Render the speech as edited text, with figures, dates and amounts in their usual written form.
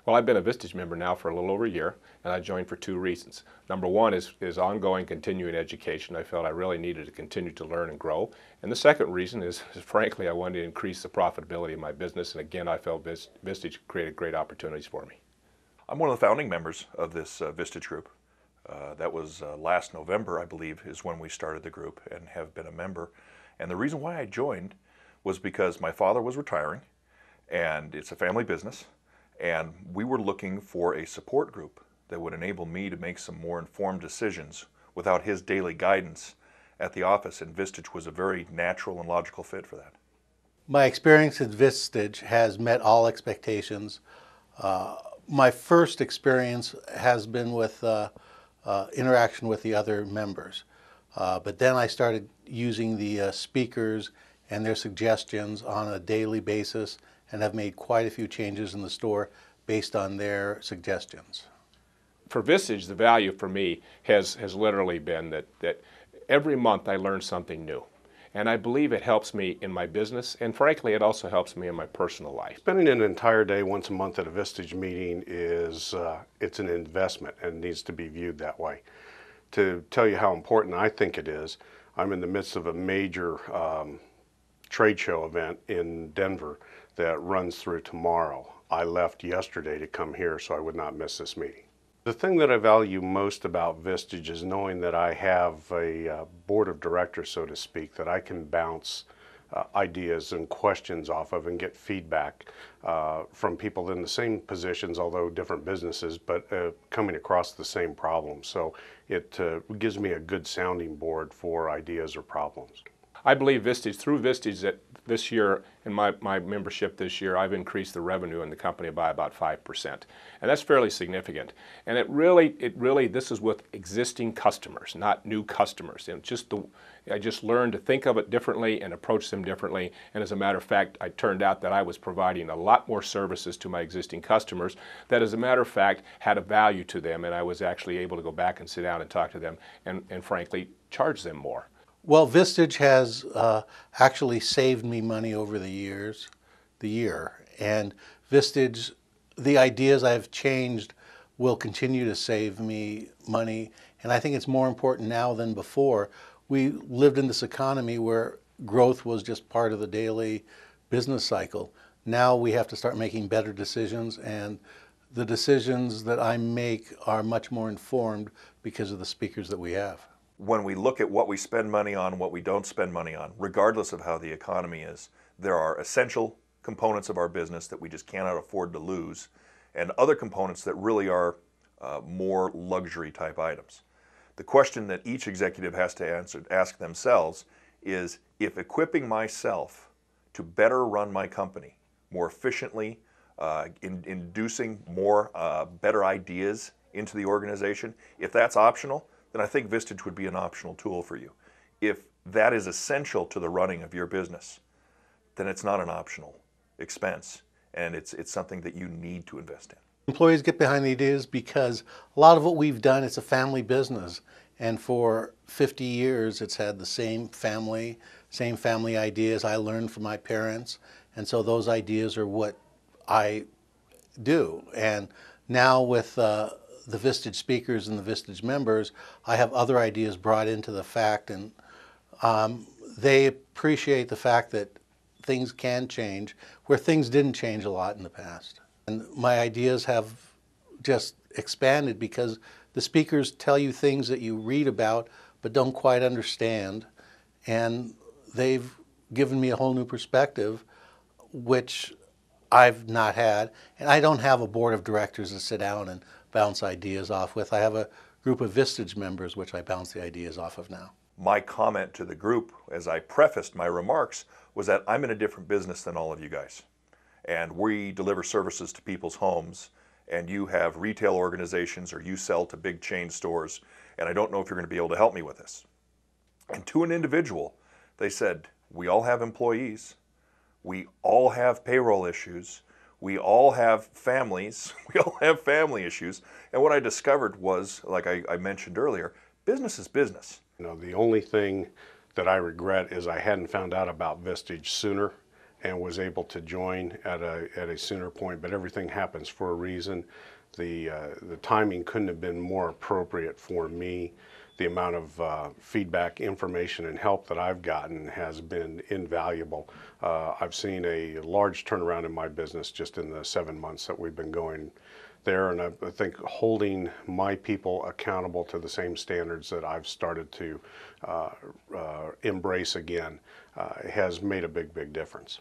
Well, I've been a Vistage member now for a little over a year, and I joined for two reasons. Number one is ongoing continuing education. I felt I really needed to continue to learn and grow. And the second reason is frankly, I wanted to increase the profitability of my business. And again, I felt Vistage created great opportunities for me. I'm one of the founding members of this Vistage group. That was last November, I believe, is when we started the group and have been a member. And the reason why I joined was because my father was retiring, and it's a family business. And we were looking for a support group that would enable me to make some more informed decisions without his daily guidance at the office, and Vistage was a very natural and logical fit for that. My experience at Vistage has met all expectations. My first experience has been with interaction with the other members. But then I started using the speakers and their suggestions on a daily basis, and have made quite a few changes in the store based on their suggestions. For Vistage, the value for me has literally been that every month I learn something new. And I believe it helps me in my business, and frankly, it also helps me in my personal life. Spending an entire day once a month at a Vistage meeting is it's an investment and needs to be viewed that way. To tell you how important I think it is, I'm in the midst of a major trade show event in Denver that runs through tomorrow. I left yesterday to come here so I would not miss this meeting. The thing that I value most about Vistage is knowing that I have a board of directors, so to speak, that I can bounce ideas and questions off of and get feedback from people in the same positions, although different businesses, but coming across the same problem. So it gives me a good sounding board for ideas or problems. I believe Vistage, through Vistage, that this year, in my membership this year, I've increased the revenue in the company by about 5%. And that's fairly significant. And it really, this is with existing customers, not new customers. And I just learned to think of it differently and approach them differently. And as a matter of fact, I turned out that I was providing a lot more services to my existing customers that, as a matter of fact, had a value to them. And I was actually able to go back and sit down and talk to them and frankly, charge them more. Well, Vistage has actually saved me money over the year, and Vistage, the ideas I've changed will continue to save me money, and I think it's more important now than before. We lived in this economy where growth was just part of the daily business cycle. Now we have to start making better decisions, and the decisions that I make are much more informed because of the speakers that we have. When we look at what we spend money on, what we don't spend money on, regardless of how the economy is, there are essential components of our business that we just cannot afford to lose, and other components that really are more luxury type items. The question that each executive has to ask themselves is, if equipping myself to better run my company more efficiently, inducing more better ideas into the organization, if that's optional, then I think Vistage would be an optional tool for you. If that is essential to the running of your business, then it's not an optional expense, and it's something that you need to invest in. Employees get behind the ideas because a lot of what we've done, it's a family business, and for 50 years it's had the same family ideas I learned from my parents, and so those ideas are what I do. And now with the Vistage speakers and the Vistage members, I have other ideas brought into the fact, and they appreciate the fact that things can change where things didn't change a lot in the past. And my ideas have just expanded because the speakers tell you things that you read about but don't quite understand, and they've given me a whole new perspective, which I've not had. And I don't have a board of directors to sit down and bounce ideas off with. I have a group of Vistage members which I bounce the ideas off of now. My comment to the group as I prefaced my remarks was that I'm in a different business than all of you guys. And we deliver services to people's homes, and you have retail organizations or you sell to big chain stores, and I don't know if you're going to be able to help me with this. And to an individual, they said, we all have employees, we all have payroll issues, we all have families, we all have family issues. And what I discovered was, like I mentioned earlier, business is business. You know, the only thing that I regret is I hadn't found out about Vistage sooner, and was able to join at a sooner point, but everything happens for a reason. The timing couldn't have been more appropriate for me. The amount of feedback, information, and help that I've gotten has been invaluable. I've seen a large turnaround in my business just in the 7 months that we've been going there, and I think holding my people accountable to the same standards that I've started to embrace again has made a big, big difference.